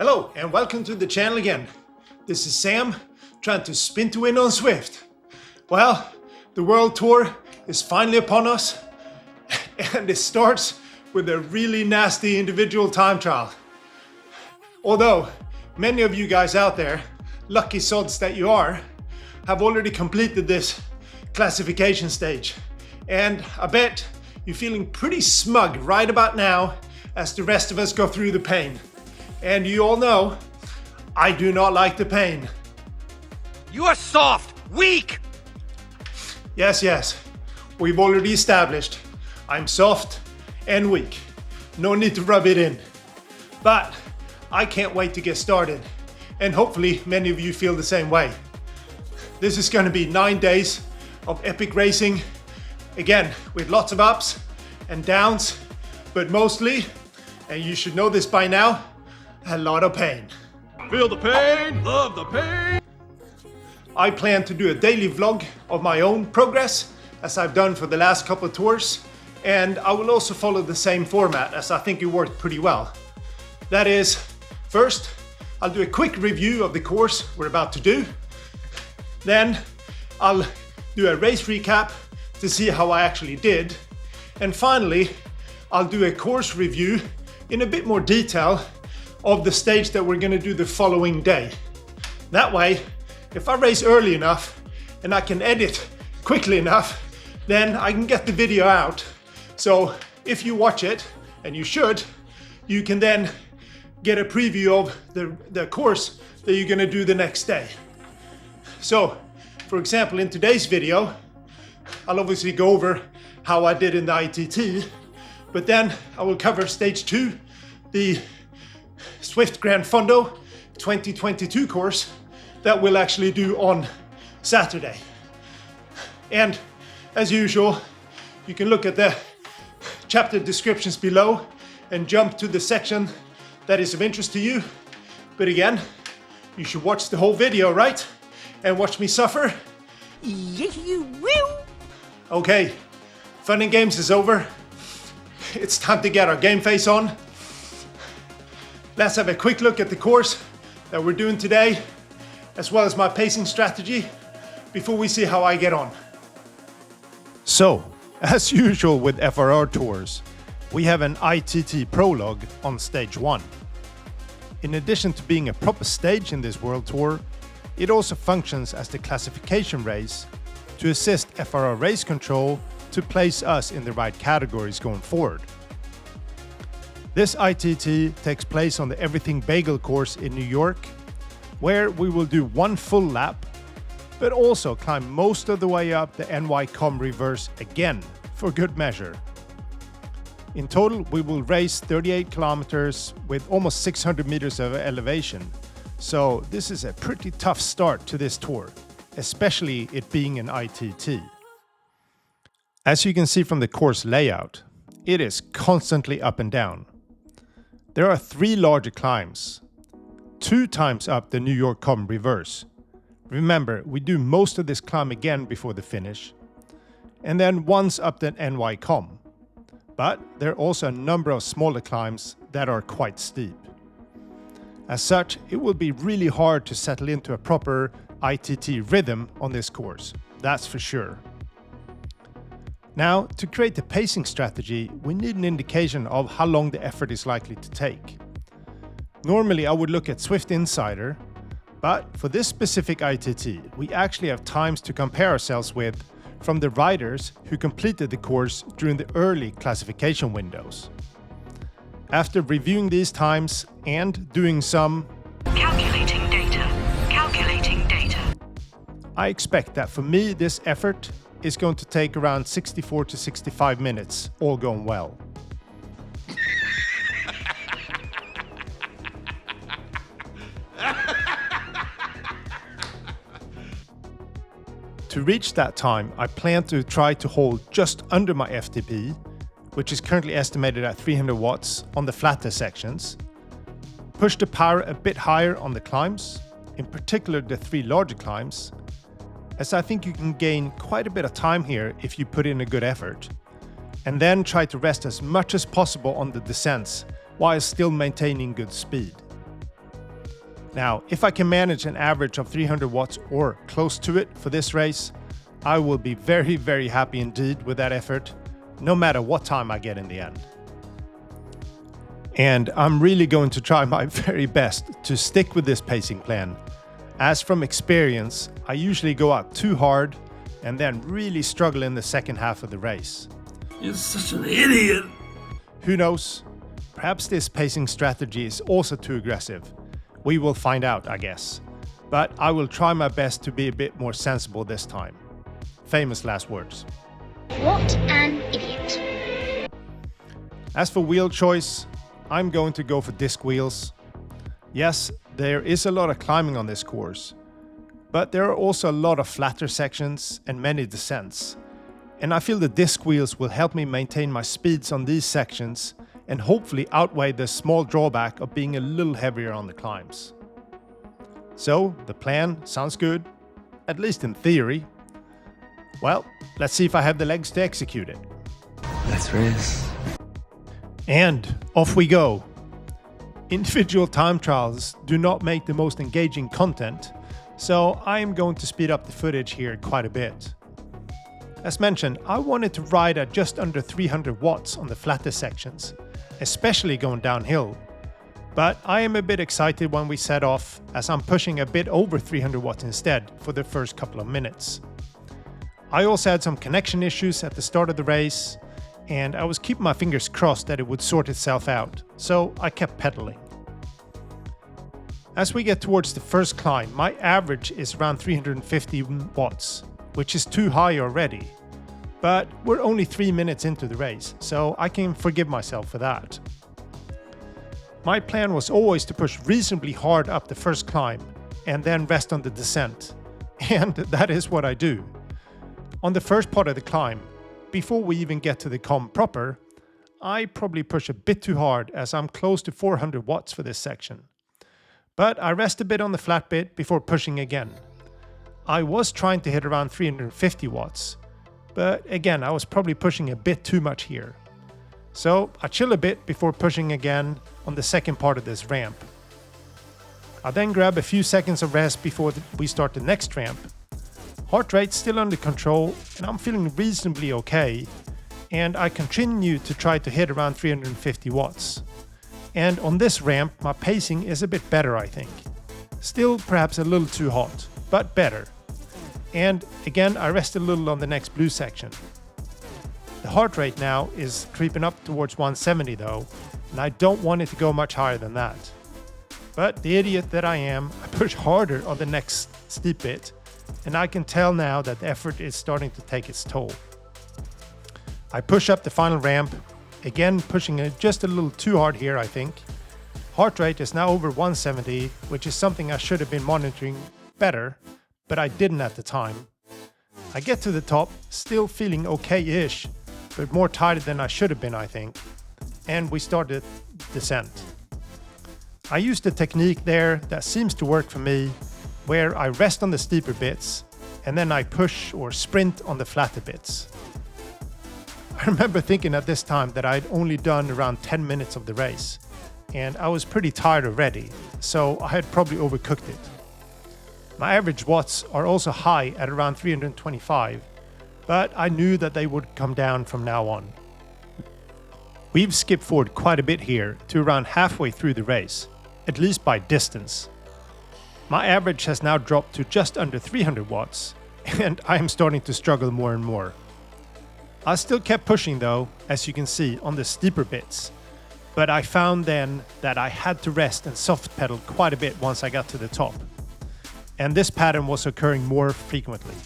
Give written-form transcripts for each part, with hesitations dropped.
Hello and welcome to the channel again. This is Sam trying to spin to win on Zwift. Well, the World Tour is finally upon us and it starts with a really nasty individual time trial. Although many of you guys out there, lucky sods that you are, have already completed this classification stage. And I bet you're feeling pretty smug right about now as the rest of us go through the pain. And you all know, I do not like the pain. You are soft, weak! Yes, we've already established I'm soft and weak. No need to rub it in. But I can't wait to get started. And hopefully many of you feel the same way. This is going to be 9 days of epic racing. Again, with lots of ups and downs, but mostly, and you should know this by now, a lot of pain. Feel the pain, love the pain. I plan to do a daily vlog of my own progress, as I've done for the last couple of tours, and I will also follow the same format as I think it worked pretty well. That is, first, I'll do a quick review of the course we're about to do. Then, I'll do a race recap to see how I actually did. And finally, I'll do a course review in a bit more detail of the stage that we're gonna do the following day. That way, if I race early enough and I can edit quickly enough, then I can get the video out. So if you watch it, and you should, you can then get a preview of the course that you're gonna do the next day. So, for example, in today's video, I'll obviously go over how I did in the iTT, but then I will cover stage 2, the Zwift Grand Fondo 2022 course that we'll actually do on Saturday. And as usual, you can look at the chapter descriptions below and jump to the section that is of interest to you. But again, you should watch the whole video, right? And watch me suffer. Yes, you will. Okay, fun and games is over. It's time to get our game face on. Let's have a quick look at the course that we're doing today, as well as my pacing strategy, before we see how I get on. So, as usual with FRR tours, we have an iTT prologue on stage 1. In addition to being a proper stage in this world tour, it also functions as the classification race to assist FRR Race Control to place us in the right categories going forward. This iTT takes place on the Everything Bagel course in New York, where we will do one full lap, but also climb most of the way up the NY-Com reverse again, for good measure. In total, we will race 38 kilometers with almost 600 meters of elevation, so this is a pretty tough start to this tour, especially it being an iTT. As you can see from the course layout, it is constantly up and down. There are 3 larger climbs, 2 times up the New York Com reverse. Remember, we do most of this climb again before the finish, and then once up the NY Com. But there are also a number of smaller climbs that are quite steep. As such, it will be really hard to settle into a proper iTT rhythm on this course, that's for sure. Now, to create the pacing strategy, we need an indication of how long the effort is likely to take. Normally I would look at Zwift Insider, but for this specific iTT, we actually have times to compare ourselves with from the riders who completed the course during the early classification windows. After reviewing these times and doing some calculating data, I expect that for me this effort is going to take around 64 to 65 minutes, all going well. To reach that time, I plan to try to hold just under my FTP, which is currently estimated at 300 watts on the flatter sections, push the power a bit higher on the climbs, in particular the 3 larger climbs, as I think you can gain quite a bit of time here if you put in a good effort, and then try to rest as much as possible on the descents while still maintaining good speed. Now, if I can manage an average of 300 watts or close to it for this race, I will be very, very happy indeed with that effort, no matter what time I get in the end. And I'm really going to try my very best to stick with this pacing plan, as from experience, I usually go out too hard and then really struggle in the second half of the race. You're such an idiot! Who knows? Perhaps this pacing strategy is also too aggressive. We will find out, I guess. But I will try my best to be a bit more sensible this time. Famous last words. What an idiot. As for wheel choice, I'm going to go for disc wheels. Yes, there is a lot of climbing on this course, but there are also a lot of flatter sections and many descents. And I feel the disc wheels will help me maintain my speeds on these sections and hopefully outweigh the small drawback of being a little heavier on the climbs. So, the plan sounds good, at least in theory. Well, let's see if I have the legs to execute it. Let's race. And off we go. Individual time trials do not make the most engaging content, so I am going to speed up the footage here quite a bit. As mentioned, I wanted to ride at just under 300 watts on the flatter sections, especially going downhill. But I am a bit excited when we set off, as I'm pushing a bit over 300 watts instead for the first couple of minutes. I also had some connection issues at the start of the race, and I was keeping my fingers crossed that it would sort itself out, so I kept pedaling. As we get towards the first climb, my average is around 350 watts, which is too high already. But we're only 3 minutes into the race, so I can forgive myself for that. My plan was always to push reasonably hard up the first climb, and then rest on the descent. And that is what I do. On the first part of the climb, before we even get to the comb proper, I probably push a bit too hard as I'm close to 400 watts for this section. But I rest a bit on the flat bit before pushing again. I was trying to hit around 350 watts, but again I was probably pushing a bit too much here. So I chill a bit before pushing again on the second part of this ramp. I then grab a few seconds of rest before we start the next ramp. Heart rate still under control and I'm feeling reasonably okay, and I continue to try to hit around 350 watts. And on this ramp my pacing is a bit better, I think. Still perhaps a little too hot, but better. And again I rest a little on the next blue section. The heart rate now is creeping up towards 170 though, and I don't want it to go much higher than that. But the idiot that I am, I push harder on the next steep bit, and I can tell now that the effort is starting to take its toll. I push up the final ramp, again pushing it just a little too hard here, I think. Heart rate is now over 170, which is something I should have been monitoring better, but I didn't at the time. I get to the top, still feeling okay-ish, but more tired than I should have been, I think. And we started descent. I used a technique there that seems to work for me, where I rest on the steeper bits and then I push or sprint on the flatter bits. I remember thinking at this time that I'd only done around 10 minutes of the race, and I was pretty tired already, so I had probably overcooked it. My average watts are also high at around 325, but I knew that they would come down from now on. We've skipped forward quite a bit here to around halfway through the race, at least by distance. My average has now dropped to just under 300 watts, and I am starting to struggle more and more. I still kept pushing though, as you can see, on the steeper bits, but I found then that I had to rest and soft pedal quite a bit once I got to the top. And this pattern was occurring more frequently.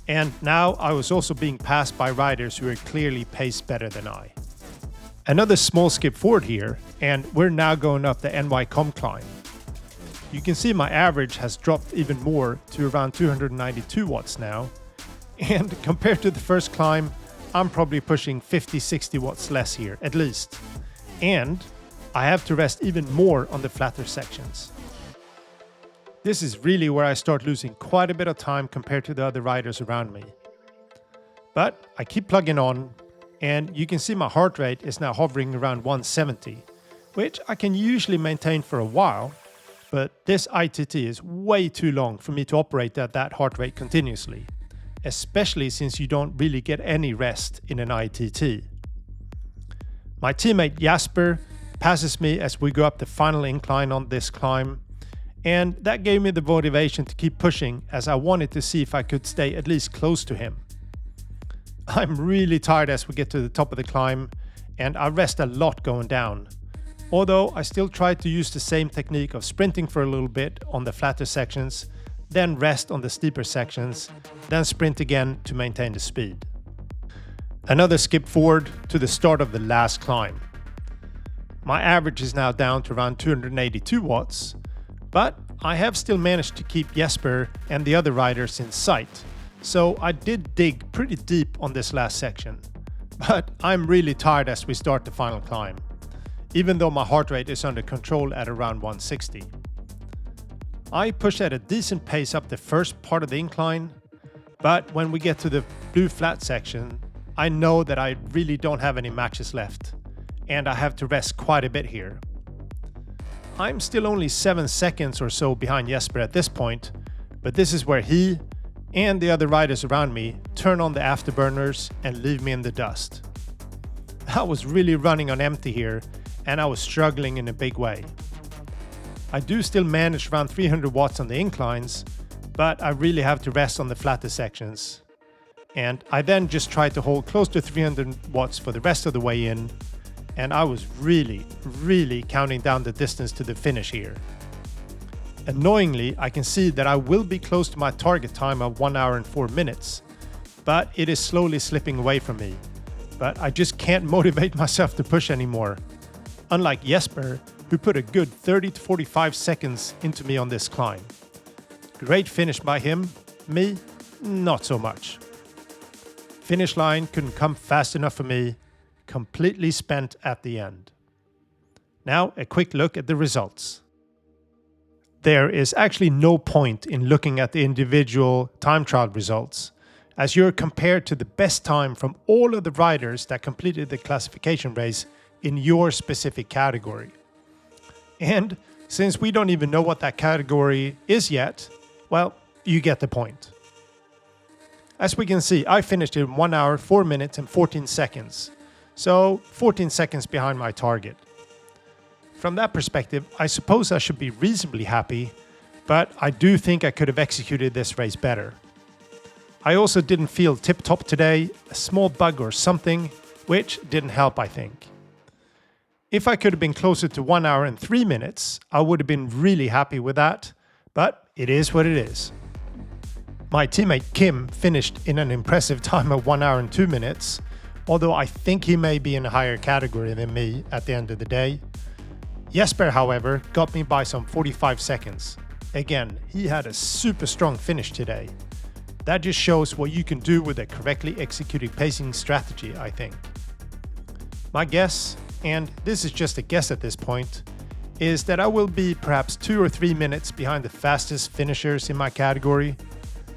And now I was also being passed by riders who were clearly paced better than I. Another small skip forward here, and we're now going up the NY comb climb. You can see my average has dropped even more to around 292 watts now, and compared to the first climb, I'm probably pushing 50-60 watts less here, at least. And I have to rest even more on the flatter sections. This is really where I start losing quite a bit of time compared to the other riders around me. But I keep plugging on, and you can see my heart rate is now hovering around 170, which I can usually maintain for a while, but this iTT is way too long for me to operate at that heart rate continuously, especially since you don't really get any rest in an iTT. My teammate Jasper passes me as we go up the final incline on this climb, and that gave me the motivation to keep pushing as I wanted to see if I could stay at least close to him. I'm really tired as we get to the top of the climb, and I rest a lot going down. Although I still try to use the same technique of sprinting for a little bit on the flatter sections, then rest on the steeper sections, then sprint again to maintain the speed. Another skip forward to the start of the last climb. My average is now down to around 282 watts, but I have still managed to keep Jesper and the other riders in sight, so I did dig pretty deep on this last section. But I'm really tired as we start the final climb, even though my heart rate is under control at around 160. I push at a decent pace up the first part of the incline, but when we get to the blue flat section, I know that I really don't have any matches left, and I have to rest quite a bit here. I'm still only 7 seconds or so behind Jesper at this point, but this is where he and the other riders around me turn on the afterburners and leave me in the dust. I was really running on empty here, and I was struggling in a big way. I do still manage around 300 watts on the inclines, but I really have to rest on the flatter sections. And I then just try to hold close to 300 watts for the rest of the way in, and I was really counting down the distance to the finish here. Annoyingly, I can see that I will be close to my target time of 1 hour and 4 minutes, but it is slowly slipping away from me. But I just can't motivate myself to push anymore. Unlike Jesper, who put a good 30 to 45 seconds into me on this climb. Great finish by him, me, not so much. Finish line couldn't come fast enough for me, completely spent at the end. Now a quick look at the results. There is actually no point in looking at the individual time trial results, as you're compared to the best time from all of the riders that completed the classification race in your specific category. And since we don't even know what that category is yet, well, you get the point. As we can see, I finished in 1 hour, 4 minutes and 14 seconds. So 14 seconds behind my target. From that perspective, I suppose I should be reasonably happy, but I do think I could have executed this race better. I also didn't feel tip-top today, a small bug or something, which didn't help, I think. If I could have been closer to 1 hour and 3 minutes, I would have been really happy with that, but it is what it is. My teammate Kim finished in an impressive time of 1 hour and 2 minutes, although I think he may be in a higher category than me at the end of the day. Jesper, however, got me by some 45 seconds. Again, he had a super strong finish today. That just shows what you can do with a correctly executed pacing strategy, I think. My guess, and this is just a guess at this point, is that I will be perhaps 2 or 3 minutes behind the fastest finishers in my category,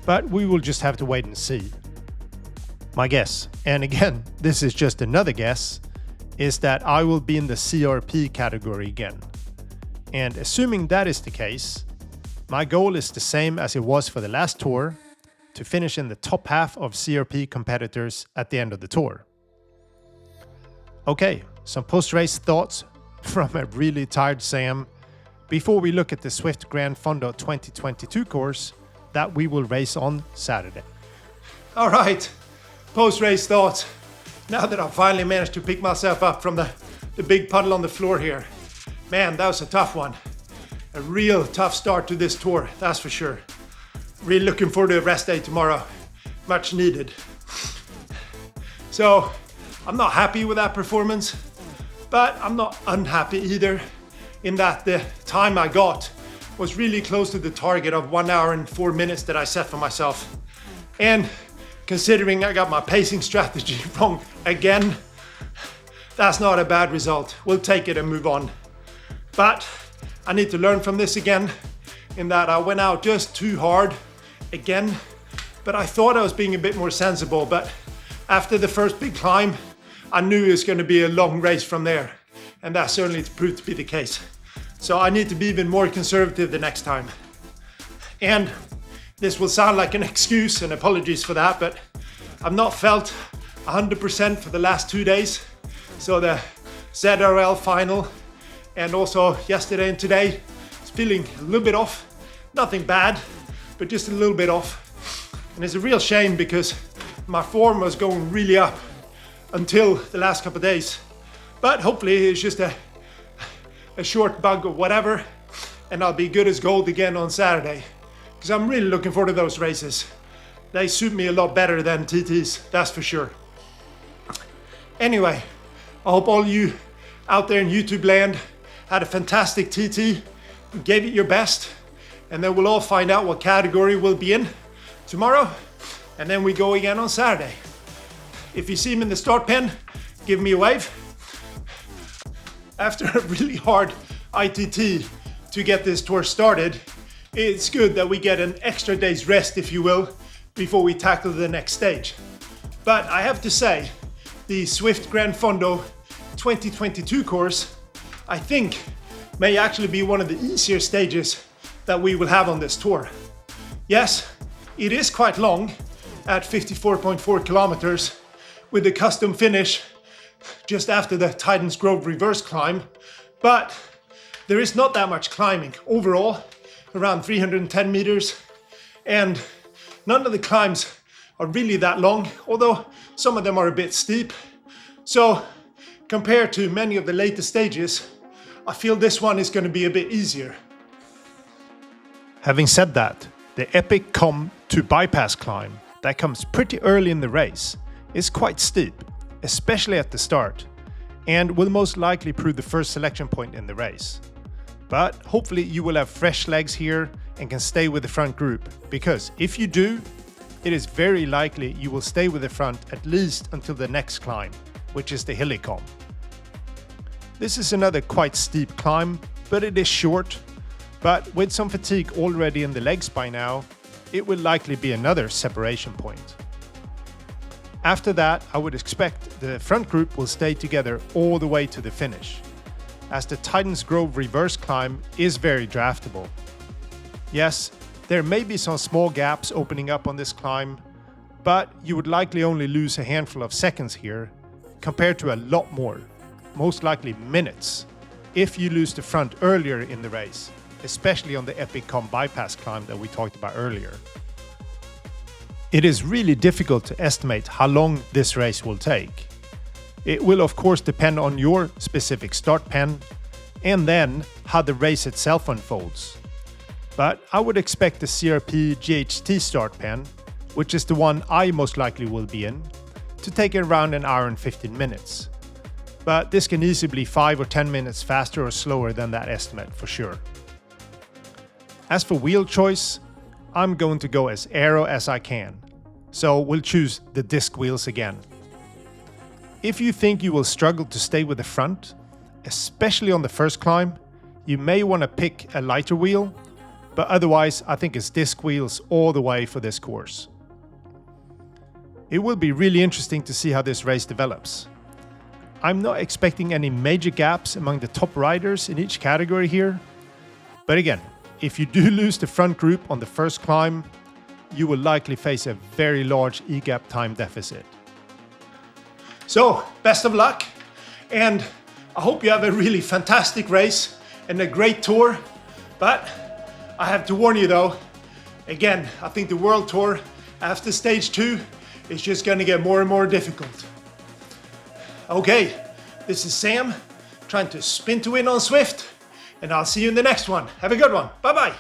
but we will just have to wait and see. My guess, and again, this is just another guess, is that I will be in the CRP category again. And assuming that is the case, my goal is the same as it was for the last tour, to finish in the top half of CRP competitors at the end of the tour. Okay, some post-race thoughts from a really tired Sam before we look at the Zwift Grand Fondo 2022 course that we will race on Saturday. All right, post-race thoughts. Now that I've finally managed to pick myself up from the big puddle on the floor here. Man, that was a tough one. A real tough start to this tour, that's for sure. Really looking forward to a rest day tomorrow. Much needed. So, I'm not happy with that performance, but I'm not unhappy either, in that the time I got was really close to the target of 1 hour and 4 minutes that I set for myself. And considering I got my pacing strategy wrong again, that's not a bad result. We'll take it and move on. But I need to learn from this again, in that I went out just too hard again, but I thought I was being a bit more sensible. But after the first big climb, I knew it was going to be a long race from there, and that certainly proved to be the case. So I need to be even more conservative the next time. And this will sound like an excuse, and apologies for that, but I've not felt 100% for the last 2 days. So the ZRL final and also yesterday and today, it's feeling a little bit off. Nothing bad, but just a little bit off. And it's a real shame because my form was going really up until the last couple of days. But hopefully it's just a short bug or whatever, and I'll be good as gold again on Saturday. Because I'm really looking forward to those races. They suit me a lot better than TTs, that's for sure. Anyway, I hope all you out there in YouTube land had a fantastic TT, gave it your best, and then we'll all find out what category we'll be in tomorrow, and then we go again on Saturday. If you see me in the start pen, give me a wave. After a really hard ITT to get this tour started, it's good that we get an extra day's rest, if you will, before we tackle the next stage. But I have to say, the Zwift Grand Fondo 2022 course, I think, may actually be one of the easier stages that we will have on this tour. Yes, it is quite long at 54.4 kilometers with the custom finish just after the Titans Grove reverse climb, but there is not that much climbing overall, around 310 meters, and none of the climbs are really that long, although some of them are a bit steep. So compared to many of the later stages, I feel this one is going to be a bit easier. Having said that, the epic to bypass climb that comes pretty early in the race is quite steep, especially at the start, and will most likely prove the first selection point in the race. But hopefully you will have fresh legs here and can stay with the front group, because if you do, it is very likely you will stay with the front at least until the next climb, which is the Hillycomb. This is another quite steep climb, but it is short. But with some fatigue already in the legs by now, it will likely be another separation point. After that, I would expect the front group will stay together all the way to the finish, as the Titans Grove reverse climb is very draftable. Yes, there may be some small gaps opening up on this climb, but you would likely only lose a handful of seconds here, compared to a lot more, most likely minutes, if you lose the front earlier in the race, especially on the epic bypass climb that we talked about earlier. It is really difficult to estimate how long this race will take. It will of course depend on your specific start pen and then how the race itself unfolds. But I would expect the CRP GHT start pen, which is the one I most likely will be in, to take around an hour and 15 minutes. But this can easily be 5 or 10 minutes faster or slower than that estimate for sure. As for wheel choice, I'm going to go as aero as I can, so we'll choose the disc wheels again. If you think you will struggle to stay with the front, especially on the first climb, you may want to pick a lighter wheel, but otherwise I think it's disc wheels all the way for this course. It will be really interesting to see how this race develops. I'm not expecting any major gaps among the top riders in each category here, but again, if you do lose the front group on the first climb, you will likely face a very large E-gap time deficit. So, best of luck, and I hope you have a really fantastic race and a great tour. But I have to warn you though, again, I think the World Tour after stage 2 is just going to get more and more difficult. Okay, this is Sam trying to spin to win on Zwift, and I'll see you in the next one. Have a good one. Bye bye.